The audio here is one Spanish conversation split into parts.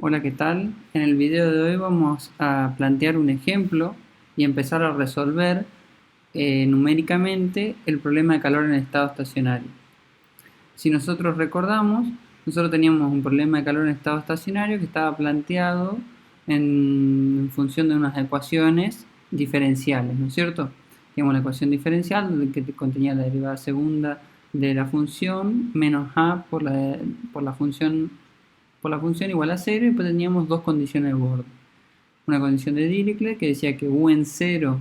Hola, ¿qué tal? En el video de hoy vamos a plantear un ejemplo y empezar a resolver numéricamente el problema de calor en estado estacionario. Si nosotros recordamos, nosotros teníamos un problema de calor en estado estacionario que estaba planteado en función de unas ecuaciones diferenciales, ¿no es cierto? Teníamos la ecuación diferencial que contenía la derivada segunda de la función menos a por la función igual a cero, y después teníamos dos condiciones de borde. Una condición de Dirichlet que decía que u en 0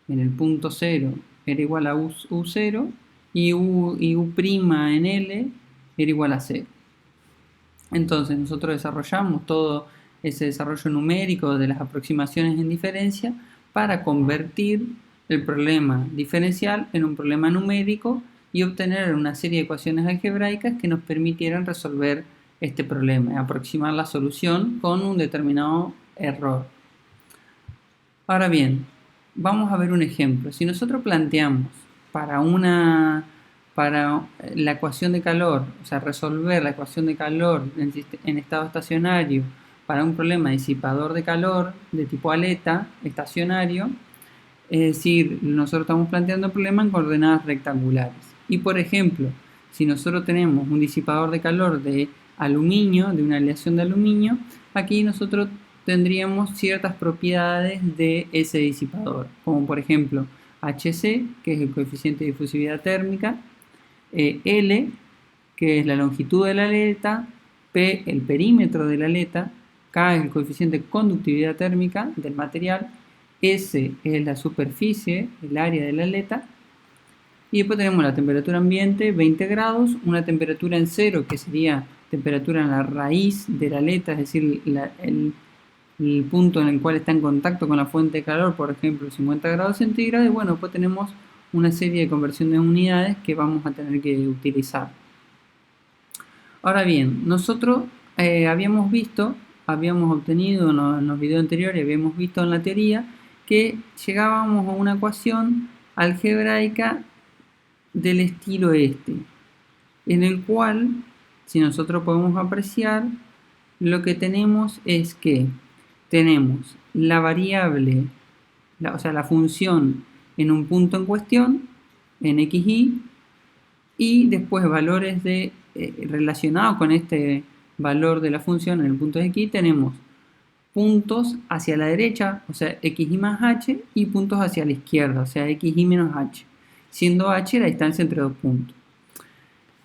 en el punto 0 era igual a u0 y u' en L era igual a 0. Entonces nosotros desarrollamos todo ese desarrollo numérico de las aproximaciones en diferencia para convertir el problema diferencial en un problema numérico y obtener una serie de ecuaciones algebraicas que nos permitieran resolver este problema, aproximar la solución con un determinado error. Ahora bien, vamos a ver un ejemplo. Si nosotros planteamos para la ecuación de calor, o sea, resolver la ecuación de calor en estado estacionario para un problema disipador de calor de tipo aleta estacionario, es decir, nosotros estamos planteando el problema en coordenadas rectangulares. Y por ejemplo, si nosotros tenemos un disipador de calor de aluminio, de una aleación de aluminio, aquí nosotros tendríamos ciertas propiedades de ese disipador, como por ejemplo Hc, que es el coeficiente de difusividad térmica, L, que es la longitud de la aleta, P, el perímetro de la aleta, K es el coeficiente de conductividad térmica del material, S es la superficie, el área de la aleta, y después tenemos la temperatura ambiente, 20 grados, una temperatura en cero, que sería temperatura en la raíz de la aleta, es decir, el punto en el cual está en contacto con la fuente de calor, por ejemplo, 50 grados centígrados, y bueno, después tenemos una serie de conversión de unidades que vamos a tener que utilizar. Ahora bien, nosotros habíamos obtenido en los videos anteriores, habíamos visto en la teoría que llegábamos a una ecuación algebraica del estilo este, en el cual, si nosotros podemos apreciar, lo que tenemos es que tenemos la variable, o sea, la función en un punto en cuestión, en xy, y después valores relacionados con este valor de la función en el punto de x, tenemos puntos hacia la derecha, o sea, xy más h, y puntos hacia la izquierda, o sea, xy menos h, siendo h la distancia entre dos puntos.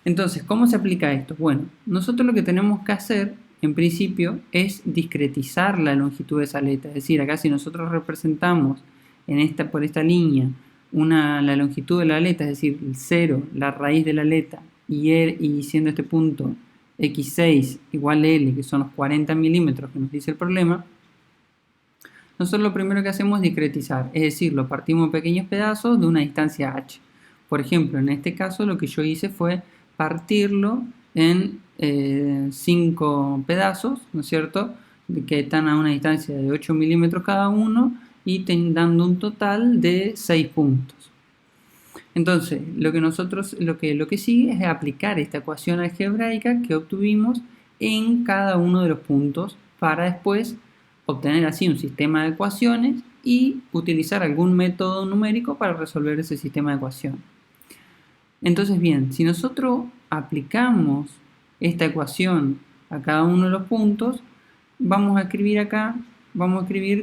Entonces, ¿cómo se aplica esto? Bueno, nosotros lo que tenemos que hacer, en principio, es discretizar la longitud de esa aleta. Es decir, acá si nosotros representamos por esta línea la longitud de la aleta, es decir, el 0, la raíz de la aleta, y siendo este punto x6 igual a L, que son los 40 milímetros que nos dice el problema, nosotros lo primero que hacemos es discretizar, es decir, lo partimos en pequeños pedazos de una distancia h. Por ejemplo, en este caso lo que yo hice fue partirlo en 5 pedazos, ¿no es cierto?, que están a una distancia de 8 milímetros cada uno y dando un total de 6 puntos. Entonces, lo que sigue es aplicar esta ecuación algebraica que obtuvimos en cada uno de los puntos para después obtener así un sistema de ecuaciones y utilizar algún método numérico para resolver ese sistema de ecuaciones. Entonces, bien, si nosotros aplicamos esta ecuación a cada uno de los puntos, vamos a escribir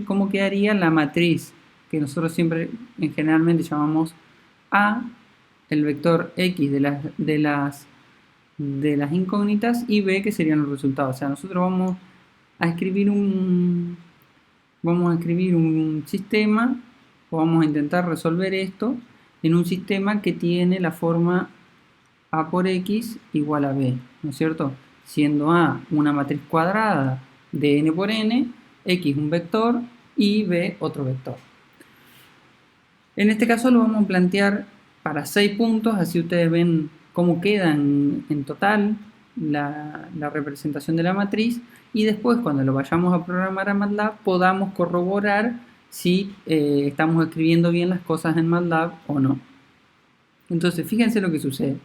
cómo quedaría la matriz, que nosotros siempre generalmente llamamos A, el vector X de las incógnitas, y B, que serían los resultados. O sea, nosotros vamos a escribir un sistema, o vamos a intentar resolver esto en un sistema que tiene la forma A por X igual a B, ¿no es cierto? Siendo A una matriz cuadrada de n por n, X un vector y B otro vector. En este caso lo vamos a plantear para 6 puntos, así ustedes ven cómo queda en total la representación de la matriz, y después cuando lo vayamos a programar a MATLAB podamos corroborar si estamos escribiendo bien las cosas en MATLAB o no. Entonces, fíjense lo que sucede.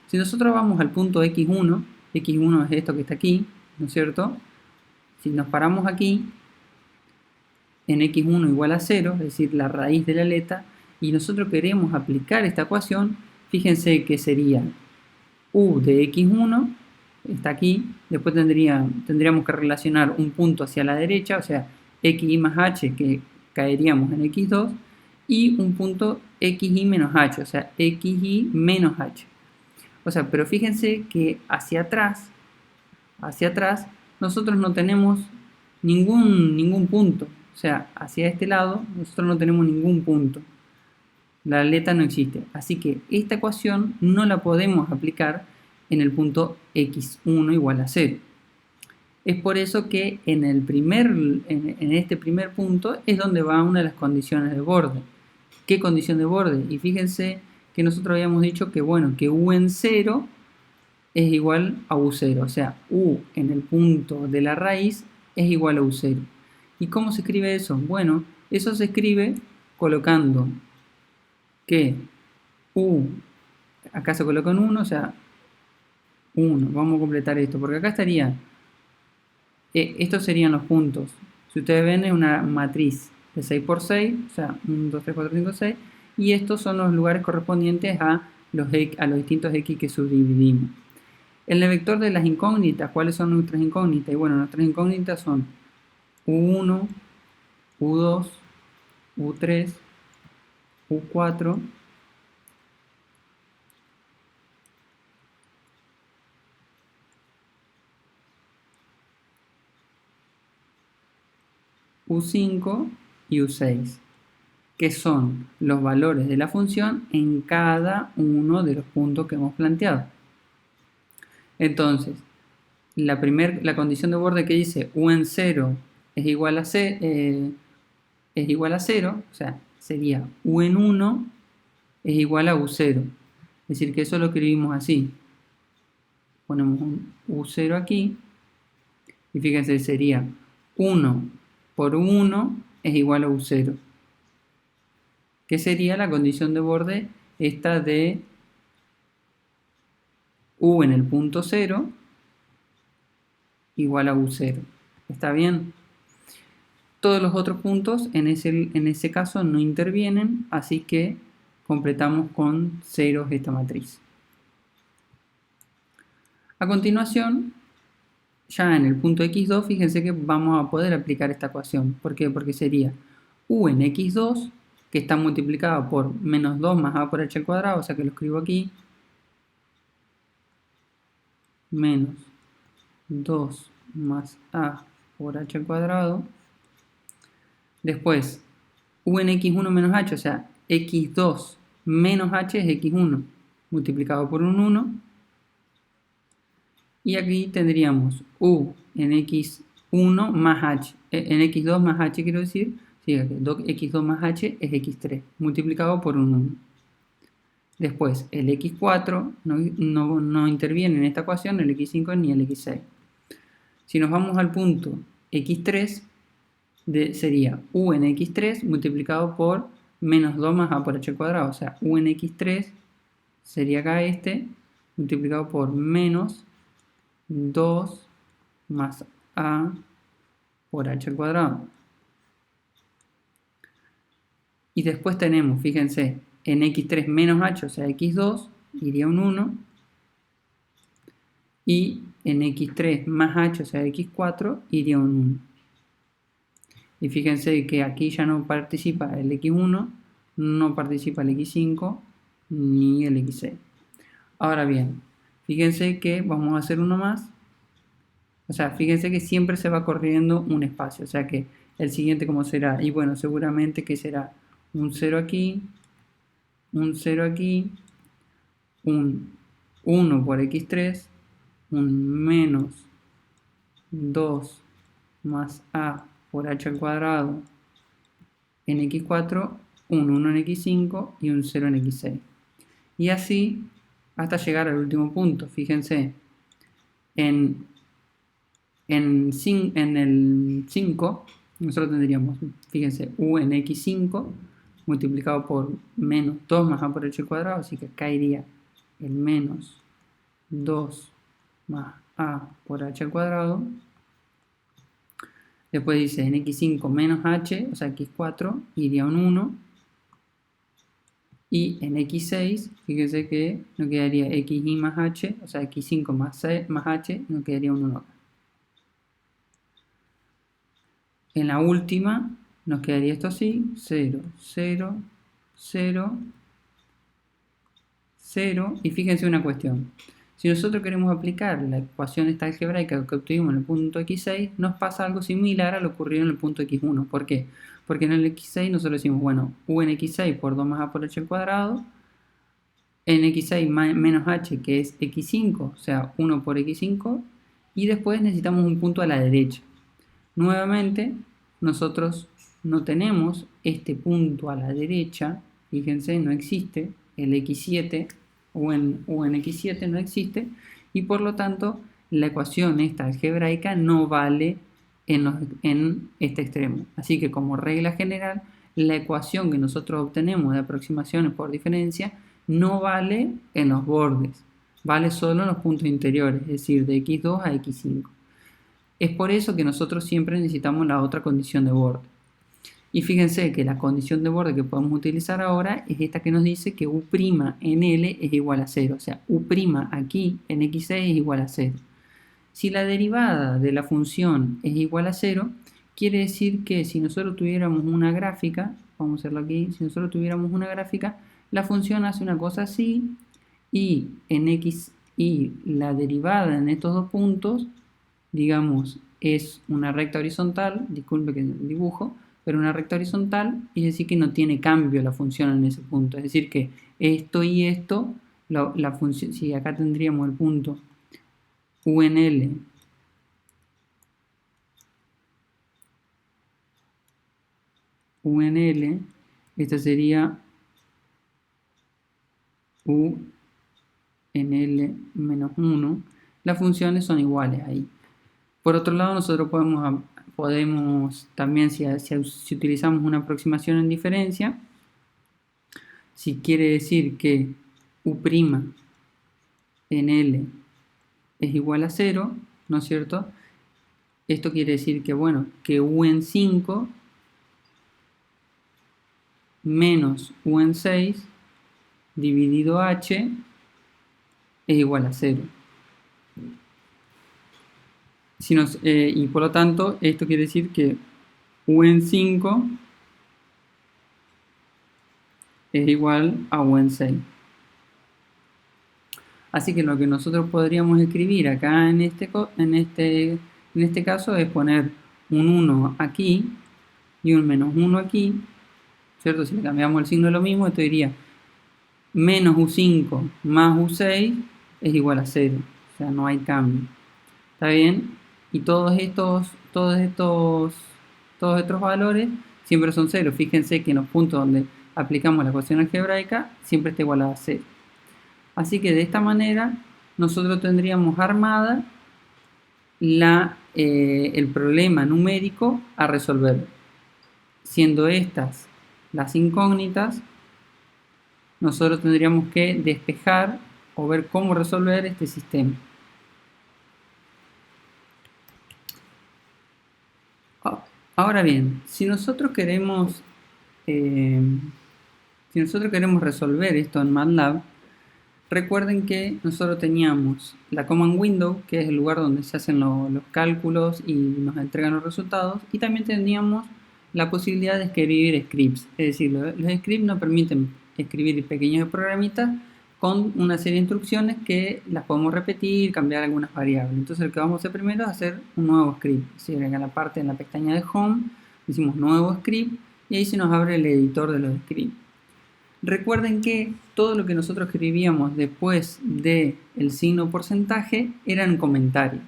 Si nosotros vamos al punto x1 es esto que está aquí, ¿no es cierto? si nos paramos aquí, en x1 igual a 0, es decir, la raíz de la aleta, y nosotros queremos aplicar esta ecuación, fíjense que sería u de x1, está aquí, después tendríamos que relacionar un punto hacia la derecha, o sea, xy más h, que caeríamos en x2, y un punto xy menos h, o sea, xy menos h. O sea, pero fíjense que hacia atrás, nosotros no tenemos ningún punto. O sea, hacia este lado, nosotros no tenemos ningún punto. La aleta no existe. Así que esta ecuación no la podemos aplicar en el punto x1 igual a 0. Es por eso que en este primer punto es donde va una de las condiciones de borde. ¿Qué condición de borde? Y fíjense que nosotros habíamos dicho que, bueno, que u en 0 es igual a u0. O sea, u en el punto de la raíz es igual a u0. ¿Y cómo se escribe eso? Bueno, eso se escribe colocando que u, acá se coloca en 1, o sea, 1. Vamos a completar esto, porque acá estaría, estos serían los puntos. Si ustedes ven, es una matriz de 6 por 6, o sea, 1, 2, 3, 4, 5, 6, y estos son los lugares correspondientes a los distintos x que subdividimos. En el vector de las incógnitas, ¿cuáles son nuestras incógnitas? Y bueno, nuestras incógnitas son u1, u2, u3, u4, u5 y u6, que son los valores de la función en cada uno de los puntos que hemos planteado. Entonces, la condición de borde que dice u en 0 es igual a 0, o sea, sería u en 1 es igual a u0. Es decir, que eso lo escribimos así. Ponemos un u0 aquí, y fíjense, sería 1 por u1 es igual a u0. ¿Qué sería la condición de borde esta de u en el punto 0 igual a u0? ¿Está bien? Todos los otros puntos en ese caso no intervienen, así que completamos con ceros esta matriz. A continuación, ya en el punto x2, fíjense que vamos a poder aplicar esta ecuación. ¿Por qué? Porque sería u en x2, que está multiplicado por menos 2 más a por h al cuadrado, o sea que lo escribo aquí, menos 2 más a por h al cuadrado. Después, u en x1 menos h, o sea, x2 menos h es x1, multiplicado por un 1. Y aquí tendríamos u en x1 más h, en x2 más h quiero decir, sí, x2 más h es x3, multiplicado por un 1. Después, el x4 no interviene en esta ecuación, el x5 ni el x6. Si nos vamos al punto x3, sería u en x3 multiplicado por menos 2 más a por h al cuadrado. O sea, u en x3 sería acá este, multiplicado por menos 2 más a por h al cuadrado. Y después tenemos, fíjense, en x3 menos h, o sea, x2, iría un 1. Y en x3 más h, o sea, x4, iría un 1. Y fíjense que aquí ya no participa el x1, no participa el x5, ni el x6. Ahora bien, fíjense que vamos a hacer uno más. O sea, fíjense que siempre se va corriendo un espacio. O sea que el siguiente, ¿cómo será? Y bueno, seguramente que será un 0 aquí, un 0 aquí, un 1 por x3, un menos 2 más a por h al cuadrado en x4, un 1 en x5 y un 0 en x6. Y así hasta llegar al último punto. Fíjense, en el 5 nosotros tendríamos, fíjense, u en x5 multiplicado por menos 2 más a por h al cuadrado, así que acá iría el menos 2 más a por h al cuadrado. Después dice en x5 menos h, o sea, x4, iría un 1. Y en x6, fíjense que nos quedaría xy más h, o sea, x5 más h, nos quedaría un 1. En la última, nos quedaría esto así, 0, 0, 0, 0. Y fíjense una cuestión. Si nosotros queremos aplicar la ecuación esta algebraica que obtuvimos en el punto x6, nos pasa algo similar a lo ocurrido en el punto x1. ¿Por qué? Porque en el x6 nosotros decimos, bueno, u en x6 por 2 más a por h al cuadrado, en x6 menos h, que es x5, o sea, 1 por x5, y después necesitamos un punto a la derecha. Nuevamente, nosotros no tenemos este punto a la derecha, fíjense, no existe, el x7 o en x7 no existe, y por lo tanto la ecuación esta algebraica no vale en este extremo. Así que como regla general, la ecuación que nosotros obtenemos de aproximaciones por diferencia no vale en los bordes, vale solo en los puntos interiores, es decir, de x2 a x5. Es por eso que nosotros siempre necesitamos la otra condición de borde. Y fíjense que la condición de borde que podemos utilizar ahora es esta que nos dice que u' en L es igual a 0. O sea, u' aquí en x6 es igual a 0. Si la derivada de la función es igual a 0, quiere decir que si nosotros tuviéramos una gráfica, vamos a hacerlo aquí, si nosotros tuviéramos una gráfica, la función hace una cosa así, y en x y la derivada en estos dos puntos, digamos, es una recta horizontal, disculpe que dibujo, pero una recta horizontal, es decir que no tiene cambio la función en ese punto, es decir que esto y esto, la función, si acá tendríamos el punto u en L esta sería u en L menos 1, las funciones son iguales ahí. Por otro lado, nosotros podemos también, si utilizamos una aproximación en diferencia, si quiere decir que u' en L es igual a 0, ¿no es cierto? Esto quiere decir que, bueno, que u en 5 menos u en 6 dividido h es igual a 0. Y por lo tanto, esto quiere decir que u en 5 es igual a u en 6. Así que lo que nosotros podríamos escribir acá en este caso es poner un 1 aquí y un menos 1 aquí, ¿cierto? Si le cambiamos el signo es lo mismo, esto diría menos u5 más u6 es igual a 0, o sea, no hay cambio. ¿Está bien? Y todos estos valores siempre son 0. Fíjense que en los puntos donde aplicamos la ecuación algebraica siempre está igualada a 0. Así que de esta manera nosotros tendríamos armada el problema numérico a resolver. Siendo estas las incógnitas, nosotros tendríamos que despejar o ver cómo resolver este sistema. Ahora bien, si nosotros queremos resolver esto en MATLAB, recuerden que nosotros teníamos la command window, que es el lugar donde se hacen los cálculos y nos entregan los resultados, y también teníamos la posibilidad de escribir scripts. Es decir, los scripts nos permiten escribir pequeños programitas con una serie de instrucciones que las podemos repetir, cambiar algunas variables. Entonces lo que vamos a hacer primero es hacer un nuevo script. Es decir, en la pestaña de Home, decimos nuevo script y ahí se nos abre el editor de los scripts. Recuerden que todo lo que nosotros escribíamos después del signo porcentaje eran comentarios.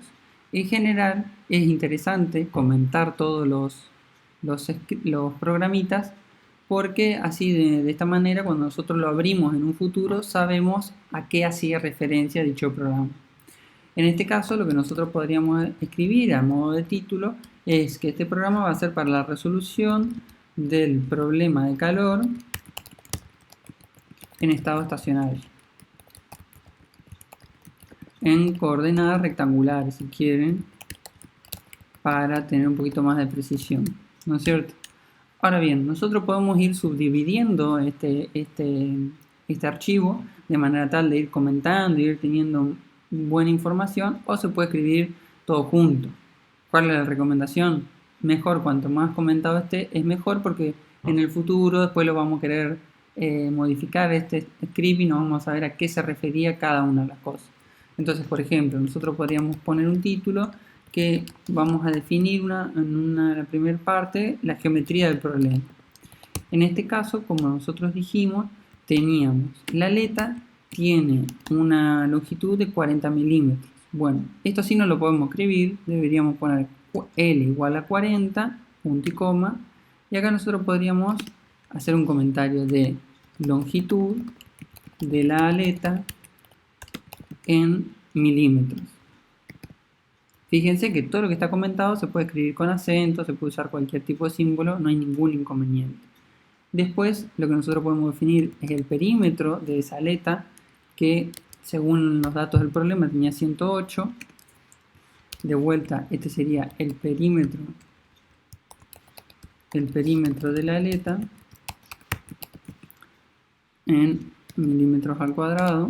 En general es interesante comentar todos los programitas porque así de esta manera cuando nosotros lo abrimos en un futuro sabemos a qué hacía referencia dicho programa. En este caso lo que nosotros podríamos escribir a modo de título es que este programa va a ser para la resolución del problema de calor en estado estacionario, en coordenadas rectangulares si quieren, para tener un poquito más de precisión, ¿no es cierto? Ahora bien, nosotros podemos ir subdividiendo este archivo de manera tal de ir comentando, ir teniendo buena información, o se puede escribir todo junto. ¿Cuál es la recomendación? Mejor, cuanto más comentado esté, es mejor, porque en el futuro después lo vamos a querer modificar este script y no vamos a saber a qué se refería cada una de las cosas. Entonces, por ejemplo, nosotros podríamos poner un título que vamos a definir en la primera parte la geometría del problema. En este caso, como nosotros dijimos, teníamos la aleta tiene una longitud de 40 milímetros. Bueno, esto sí no lo podemos escribir, deberíamos poner L igual a 40, punto y coma, y acá nosotros podríamos hacer un comentario de longitud de la aleta en milímetros. Fíjense que todo lo que está comentado se puede escribir con acento, se puede usar cualquier tipo de símbolo, no hay ningún inconveniente. Después, lo que nosotros podemos definir es el perímetro de esa aleta, que según los datos del problema tenía 108. De vuelta, este sería el perímetro de la aleta en milímetros al cuadrado.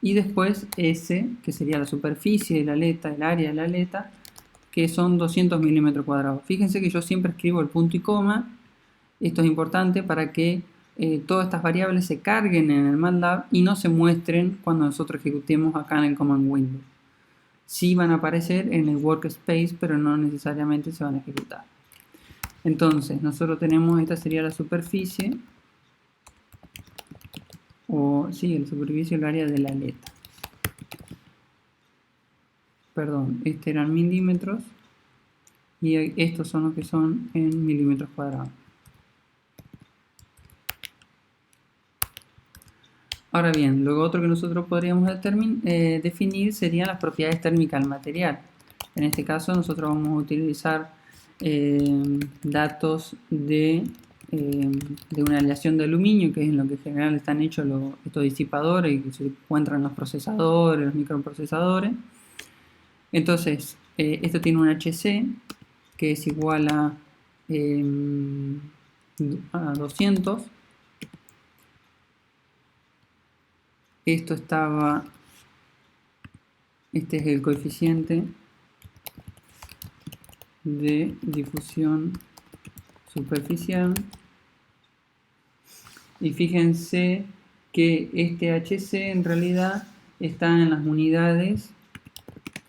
Y después S, que sería la superficie de la aleta, el área de la aleta, que son 200 milímetros cuadrados. Fíjense que yo siempre escribo el punto y coma. Esto es importante para que todas estas variables se carguen en el MATLAB y no se muestren cuando nosotros ejecutemos acá en el Command Window. Sí van a aparecer en el Workspace, pero no necesariamente se van a ejecutar. Entonces, nosotros tenemos, esta sería la superficie, la superficie del área de la aleta. Perdón, este eran milímetros y estos son los que son en milímetros cuadrados. Ahora bien, lo otro que nosotros podríamos definir serían las propiedades térmicas del material. En este caso nosotros vamos a utilizar datos de una aleación de aluminio, que es en lo que en general están hechos estos disipadores que se encuentran en los procesadores, los microprocesadores. Entonces, esto tiene un HC que es igual a 200. Este es el coeficiente de difusión superficial. Y fíjense que este HC en realidad está en las unidades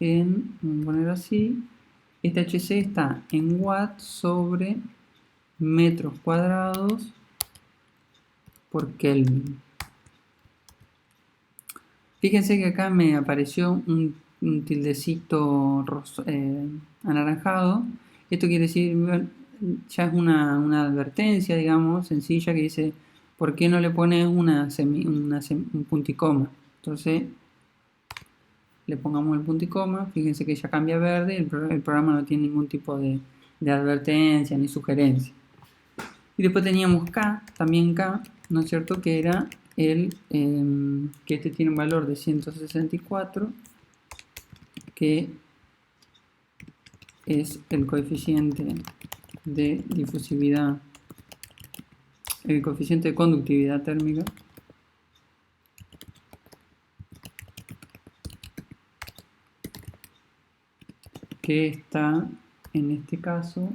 vamos a poner así, este HC está en watts sobre metros cuadrados por Kelvin. Fíjense que acá me apareció un tildecito anaranjado. Esto quiere decir, ya es una advertencia, digamos, sencilla, que dice, ¿por qué no le pones un punto y coma? Entonces, le pongamos el punto y coma, fíjense que ya cambia a verde, el programa no tiene ningún tipo de advertencia ni sugerencia. Y después teníamos también K, ¿no es cierto? Que era que este tiene un valor de 164, que es el coeficiente de difusividad, el coeficiente de conductividad térmica, que está en este caso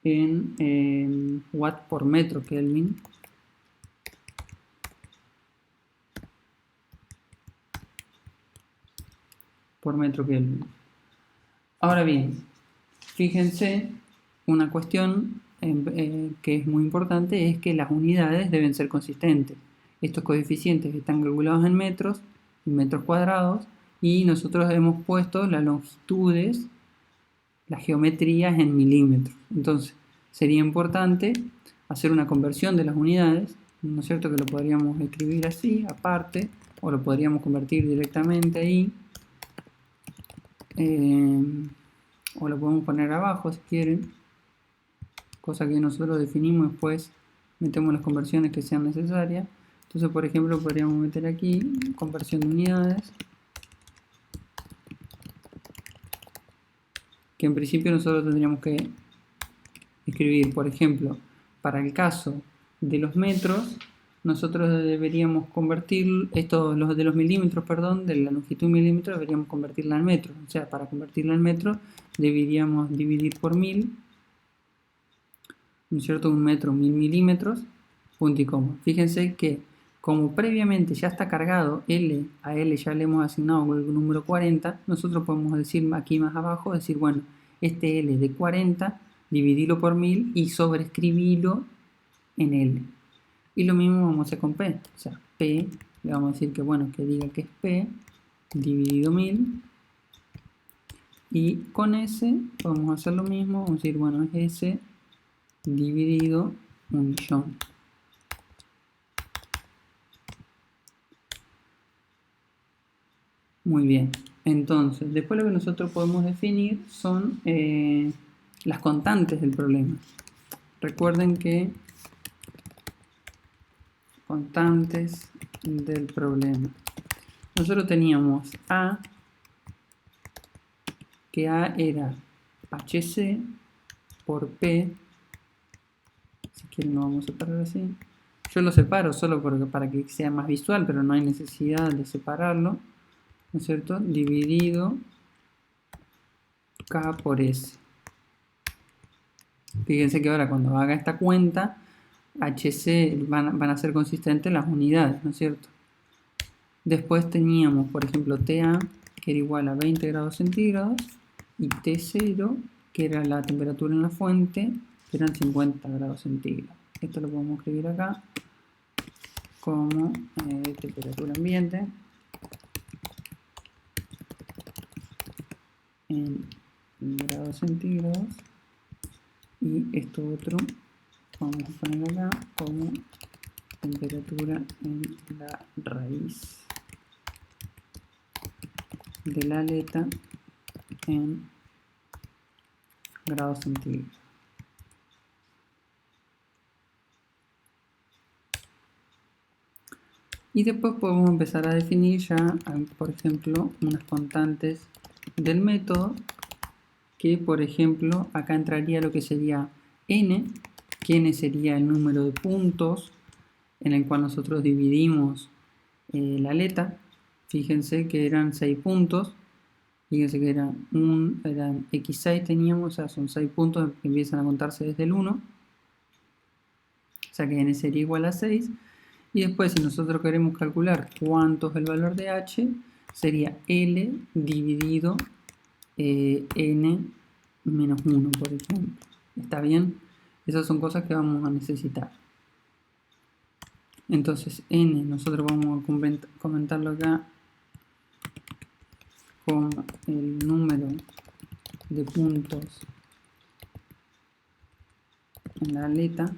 en watt por metro Kelvin. Por metro Kelvin. Ahora bien, fíjense, una cuestión que es muy importante es que las unidades deben ser consistentes. Estos coeficientes están calculados en metros cuadrados, y nosotros hemos puesto las longitudes, las geometrías en milímetros. Entonces, sería importante hacer una conversión de las unidades, ¿no es cierto? Que lo podríamos escribir así, aparte, o lo podríamos convertir directamente ahí. O lo podemos poner abajo si quieren, cosa que nosotros definimos, después metemos las conversiones que sean necesarias. Entonces, por ejemplo, podríamos meter aquí conversión de unidades que en principio nosotros tendríamos que escribir. Por ejemplo, para el caso de los metros, nosotros deberíamos convertir los de los milímetros, perdón, de la longitud milímetros, deberíamos convertirla en metros. O sea, para convertirla en metros deberíamos dividir por 1000, ¿no es cierto? Un metro, 1000 milímetros, punto y coma. Fíjense que como previamente ya está cargado L, a L ya le hemos asignado el número 40, nosotros podemos decir aquí más abajo, decir, bueno, este L de 40, dividirlo por 1000 y sobreescribirlo en L. Y lo mismo vamos a hacer con P. O sea, P, le vamos a decir que, bueno, que diga que es P dividido 1000. Y con S podemos hacer lo mismo, vamos a decir, bueno, es S dividido 1.000.000. Muy bien, entonces, después lo que nosotros podemos definir son las constantes del problema. Recuerden que constantes del problema. Nosotros teníamos A, que A era HC por P. Si quieren lo vamos a separar así. Yo lo separo solo para que sea más visual, pero no hay necesidad de separarlo, ¿no es cierto? Dividido K por S. Fíjense que ahora cuando haga esta cuenta, HC van a ser consistentes las unidades, ¿no es cierto? Después teníamos, por ejemplo, TA, que era igual a 20 grados centígrados, y T0, que era la temperatura en la fuente, que eran 50 grados centígrados. Esto lo podemos escribir acá como temperatura ambiente en grados centígrados, y esto otro vamos a poner acá como temperatura en la raíz de la aleta en grados centígrados. Y después podemos empezar a definir ya, por ejemplo, unas constantes del método, que por ejemplo acá entraría lo que sería n, que n sería el número de puntos en el cual nosotros dividimos la aleta. Fíjense que eran 6 puntos, fíjense que eran x6 teníamos, o sea, son 6 puntos que empiezan a contarse desde el 1, o sea que n sería igual a 6. Y después, si nosotros queremos calcular cuánto es el valor de h, sería L dividido n menos 1, por ejemplo. ¿Está bien? Esas son cosas que vamos a necesitar. Entonces, n, nosotros vamos a comentarlo acá como el número de puntos en la aleta.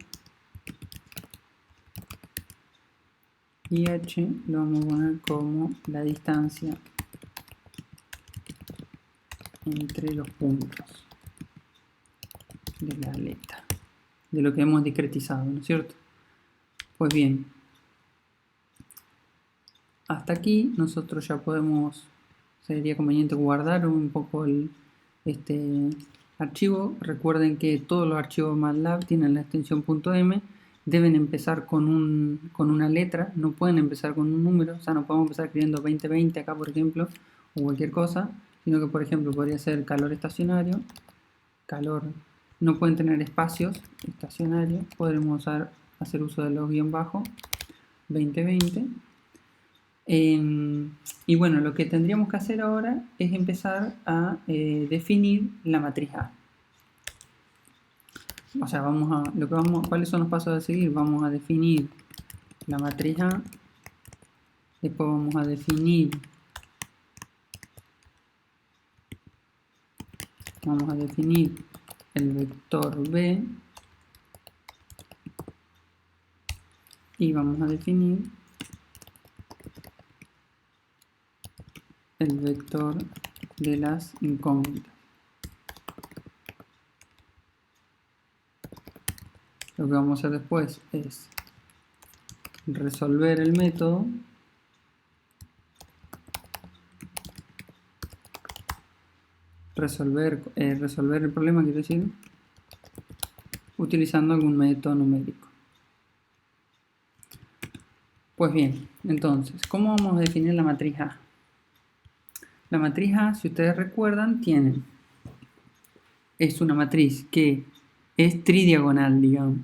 Y h lo vamos a poner como la distancia entre los puntos de la aleta, de lo que hemos discretizado, ¿no es cierto? Pues bien, hasta aquí nosotros ya podemos, sería conveniente guardar un poco este archivo. Recuerden que todos los archivos MATLAB tienen la extensión .m. Deben empezar con una letra, no pueden empezar con un número, o sea, no podemos empezar escribiendo 2020 acá, por ejemplo, o cualquier cosa, sino que, por ejemplo, podría ser calor estacionario, calor, no pueden tener espacios estacionarios, podremos hacer uso de los guión bajo, 2020. Y bueno, lo que tendríamos que hacer ahora es empezar a definir la matriz A. O sea, ¿cuáles son los pasos a seguir? Vamos a definir la matriz A, después vamos a definir el vector B, y vamos a definir el vector de las incógnitas. Lo que vamos a hacer después es resolver el método resolver el problema, quiero decir, utilizando algún método numérico. Pues bien, entonces, ¿cómo vamos a definir la matriz A? La matriz A, si ustedes recuerdan, es una matriz que es tridiagonal, digamos.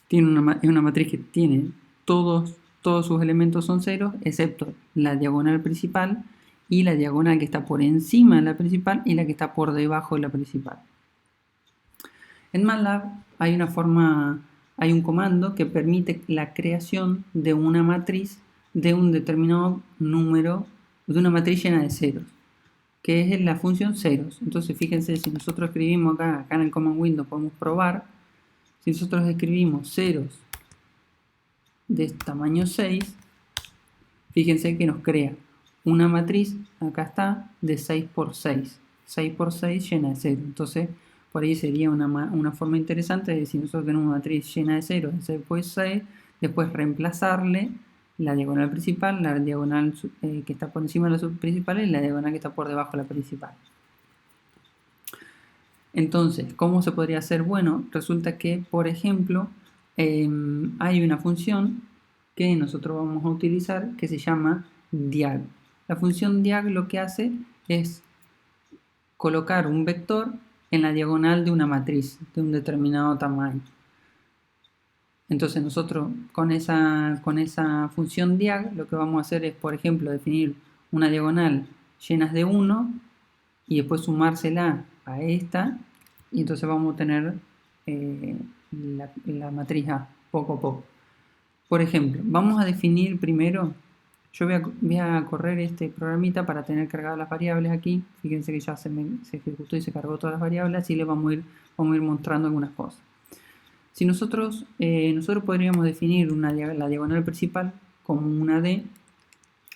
Es una matriz que tiene todos sus elementos son ceros, excepto la diagonal principal y la diagonal que está por encima de la principal y la que está por debajo de la principal. En MATLAB hay un comando que permite la creación de una matriz de un determinado número, de una matriz llena de ceros, que es la función ceros. Entonces fíjense, si nosotros escribimos acá en el command window podemos probar, si nosotros escribimos ceros de tamaño 6, fíjense que nos crea una matriz, acá está, de 6 por 6. 6 por 6 llena de 0. Entonces, por ahí sería una forma interesante de decir, nosotros tenemos una matriz llena de 0, de 6 por 6, después reemplazarle la diagonal principal, la diagonal que está por encima de la principal y la diagonal que está por debajo de la principal. Entonces, ¿cómo se podría hacer? Bueno, resulta que, por ejemplo, hay una función que nosotros vamos a utilizar que se llama diag. La función diag lo que hace es colocar un vector en la diagonal de una matriz de un determinado tamaño. Entonces nosotros con esa función diag lo que vamos a hacer es, por ejemplo, definir una diagonal llenas de 1 y después sumársela a esta y entonces vamos a tener la matriz A poco a poco. Por ejemplo, vamos a definir primero, yo voy a correr este programita para tener cargadas las variables aquí. Fíjense que ya se ejecutó y se cargó todas las variables, así les vamos a ir mostrando algunas cosas. Si nosotros podríamos definir la diagonal principal como una D,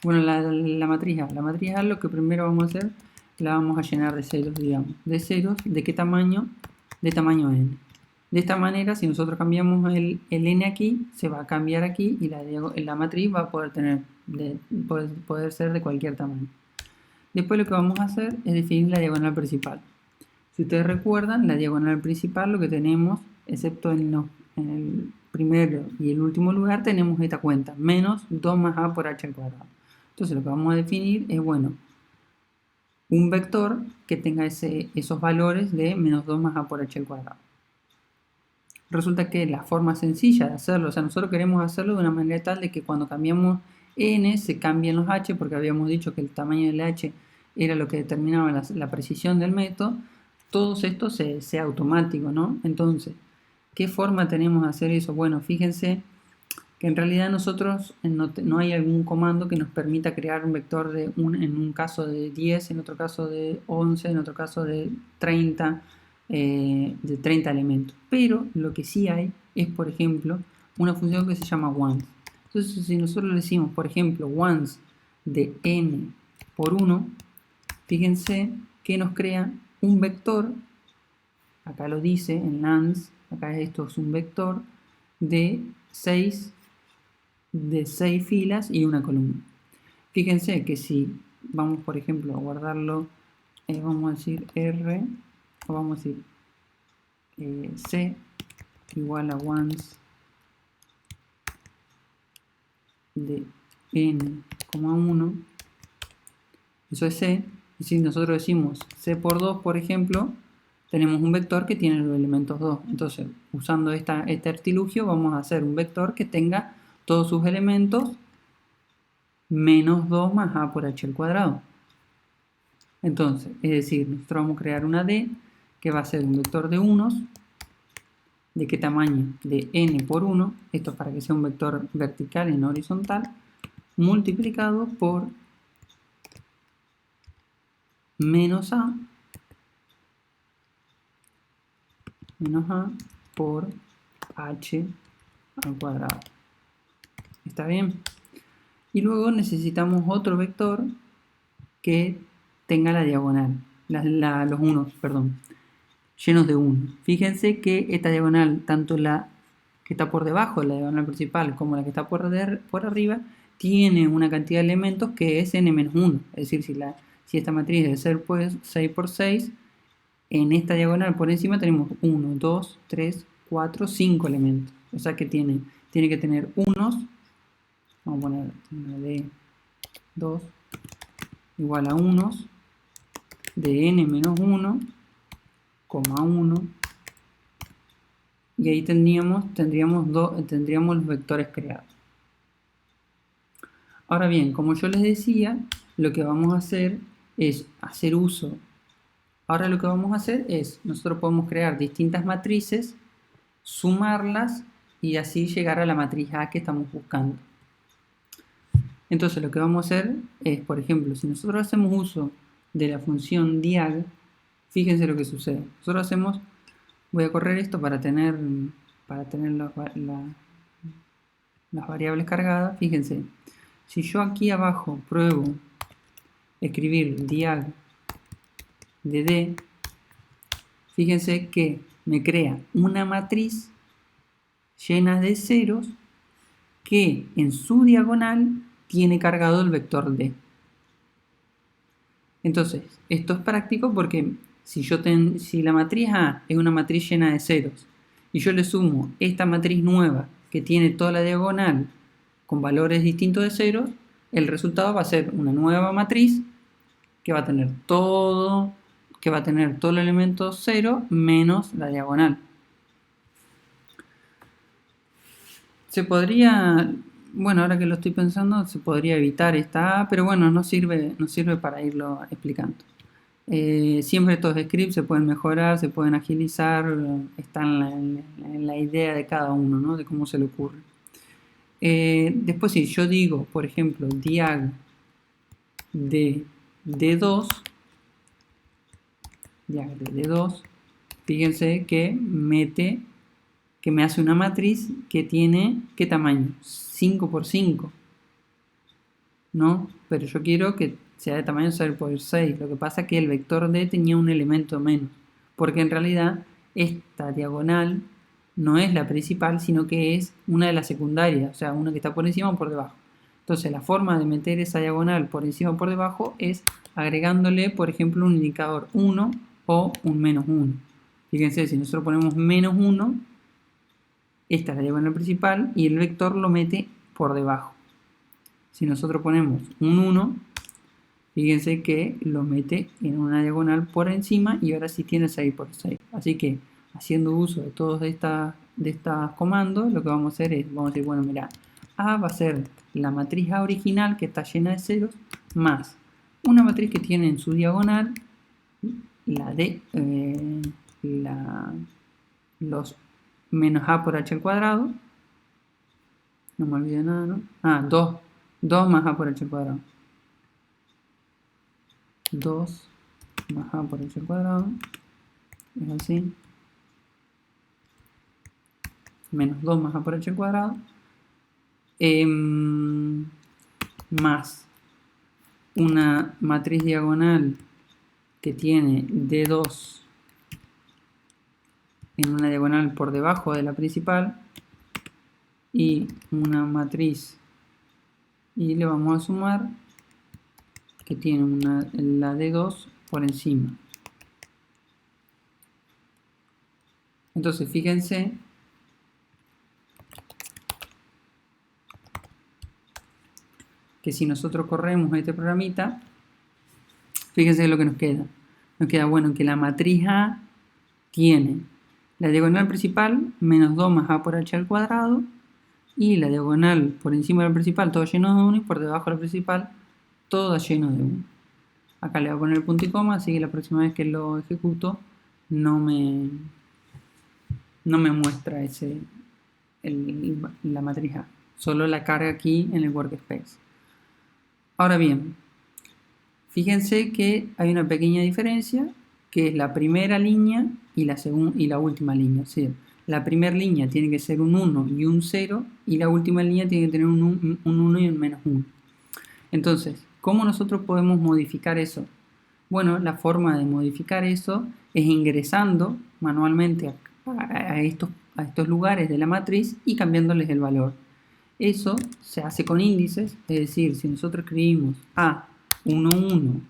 bueno, la matriz A. La matriz A lo que primero vamos a hacer, la vamos a llenar de ceros, digamos. ¿De ceros? ¿De qué tamaño? De tamaño n. De esta manera, si nosotros cambiamos el n aquí, se va a cambiar aquí y la matriz va a poder ser de cualquier tamaño. Después lo que vamos a hacer es definir la diagonal principal. Si ustedes recuerdan, la diagonal principal lo que tenemos, excepto en el primero y el último lugar, tenemos esta cuenta, menos 2 más a por h al cuadrado. Entonces lo que vamos a definir es, bueno, un vector que tenga esos valores de menos 2 más a por h al cuadrado. Resulta que la forma sencilla de hacerlo, o sea, nosotros queremos hacerlo de una manera tal de que cuando cambiamos n se cambien los h, porque habíamos dicho que el tamaño del h era lo que determinaba la precisión del método. Todo esto sea automático, ¿no? Entonces, ¿qué forma tenemos de hacer eso? Bueno, fíjense que en realidad nosotros no hay algún comando que nos permita crear un vector en un caso de 10, en otro caso de 11, en otro caso de 30 elementos. Pero lo que sí hay es, por ejemplo, una función que se llama once. Entonces, si nosotros le decimos, por ejemplo, once de n por 1, fíjense que nos crea un vector, acá lo dice en nans, acá esto es un vector de 6 filas y una columna. Fíjense que si vamos, por ejemplo, a guardarlo, vamos a decir R, o vamos a decir C igual a once de n,1, eso es C. Y si nosotros decimos C por 2, por ejemplo, tenemos un vector que tiene los elementos 2. Entonces, usando este artilugio, vamos a hacer un vector que tenga todos sus elementos menos 2 más a por h al cuadrado. Entonces, es decir, nosotros vamos a crear una D que va a ser un vector de unos. ¿De qué tamaño? De n por 1. Esto es para que sea un vector vertical y no horizontal. Multiplicado por menos a por h al cuadrado. ¿Está bien? Y luego necesitamos otro vector que tenga la diagonal, los unos, perdón, llenos de 1. Fíjense que esta diagonal, tanto la que está por debajo de la diagonal principal como la que está por arriba, tiene una cantidad de elementos que es n-1. Es decir, si esta matriz debe ser pues 6 por 6, en esta diagonal por encima tenemos 1, 2, 3, 4, 5 elementos. O sea que tiene que tener unos, vamos a poner una de 2 igual a unos de n menos 1, 1, y ahí tendríamos los vectores creados. Ahora bien, como yo les decía, lo que vamos a hacer es hacer uso. Ahora lo que vamos a hacer es, nosotros podemos crear distintas matrices, sumarlas y así llegar a la matriz A que estamos buscando. Entonces lo que vamos a hacer es, por ejemplo, si nosotros hacemos uso de la función diag, fíjense lo que sucede. Nosotros hacemos, voy a correr esto para tener las variables cargadas. Fíjense, si yo aquí abajo pruebo escribir diag de D, fíjense que me crea una matriz llena de ceros que en su diagonal tiene cargado el vector D. Entonces, esto es práctico porque si la matriz A es una matriz llena de ceros y yo le sumo esta matriz nueva que tiene toda la diagonal con valores distintos de ceros, el resultado va a ser una nueva matriz que va a tener todo el elemento 0 menos la diagonal. Se podría, bueno, ahora que lo estoy pensando, se podría evitar esta A, pero bueno, no sirve para irlo explicando. Siempre estos scripts se pueden mejorar, se pueden agilizar, están en la idea de cada uno, ¿no? De cómo se le ocurre. Después si yo digo, por ejemplo, diag de D2, fíjense que me hace una matriz que tiene, ¿qué tamaño? 5 por 5, ¿no? Pero yo quiero que sea de tamaño 0 por 6. Lo que pasa es que el vector D tenía un elemento menos, porque en realidad esta diagonal no es la principal, sino que es una de las secundarias, o sea, una que está por encima o por debajo. Entonces la forma de meter esa diagonal por encima o por debajo es agregándole, por ejemplo, un indicador 1 o un menos 1. Fíjense, si nosotros ponemos menos 1, esta es la diagonal principal y el vector lo mete por debajo. Si nosotros ponemos un 1, fíjense que lo mete en una diagonal por encima y ahora sí tiene 6 por 6. Así que haciendo uso de todos estos comandos, lo que vamos a hacer es, vamos a decir, bueno, mira, A va a ser la matriz A original que está llena de ceros, más una matriz que tiene en su diagonal los menos A por H al cuadrado. No me olvidé nada, ¿no? 2 más A por H al cuadrado. 2 más A por H al cuadrado. Es así. Menos 2 más A por H al cuadrado. Más una matriz diagonal que tiene D2 en una diagonal por debajo de la principal y una matriz, y le vamos a sumar que tiene la D2 por encima. Entonces fíjense que si nosotros corremos este programita, fíjense lo que nos queda. Nos queda, bueno, que la matriz A tiene la diagonal principal menos 2 más A por H al cuadrado y la diagonal por encima de la principal todo lleno de 1 y por debajo de la principal todo lleno de 1. Acá le voy a poner el punto y coma, así que la próxima vez que lo ejecuto no me muestra la matriz A, solo la carga aquí en el workspace. Ahora bien, fíjense que hay una pequeña diferencia, que es la primera línea y la última línea. ¿Sí? La primera línea tiene que ser un 1 y un 0, y la última línea tiene que tener un 1 y un menos 1. Entonces, ¿cómo nosotros podemos modificar eso? Bueno, la forma de modificar eso es ingresando manualmente a estos lugares de la matriz y cambiándoles el valor. Eso se hace con índices, es decir, si nosotros escribimos A11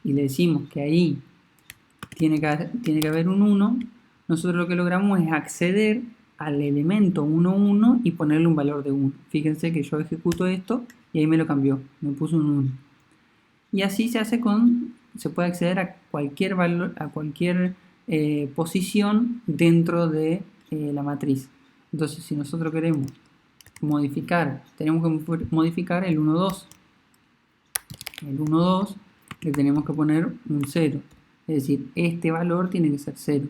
y le decimos que ahí tiene que haber un 1. Nosotros lo que logramos es acceder al elemento 1, 1 y ponerle un valor de 1. Fíjense que yo ejecuto esto y ahí me lo cambió, me puso un 1. Y así se puede acceder a cualquier valor, a cualquier posición dentro de la matriz. Entonces, si nosotros queremos modificar, tenemos que modificar el 1, 2. El 1, 2 le tenemos que poner un 0. Es decir, este valor tiene que ser 0.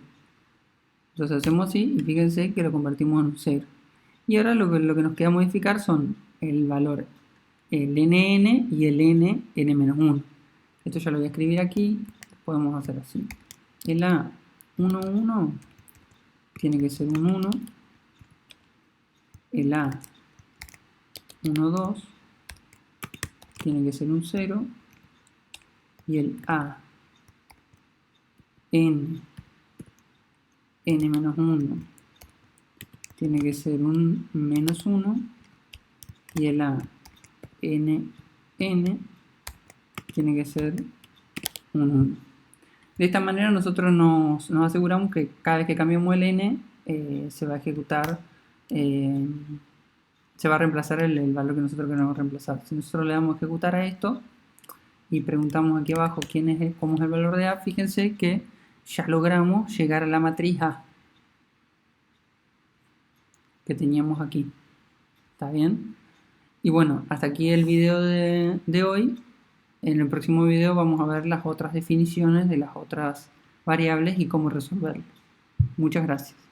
Entonces hacemos así y fíjense que lo convertimos en un 0. Y ahora lo que nos queda modificar son el valor, el nn y el n-1. Esto ya lo voy a escribir aquí. Podemos hacer así. El A11 tiene que ser un 1. El A12 tiene que ser un 0. Y el n-1 tiene que ser un -1. Y el ANN tiene que ser un 1. De esta manera nosotros nos aseguramos que cada vez que cambiamos el n se va a ejecutar, se va a reemplazar el valor que nosotros queremos reemplazar. Si nosotros le damos a ejecutar a esto y preguntamos aquí abajo cómo es el valor de A, fíjense que ya logramos llegar a la matriz A que teníamos aquí. ¿Está bien? Y bueno, hasta aquí el video de hoy. En el próximo video vamos a ver las otras definiciones de las otras variables y cómo resolverlas. Muchas gracias.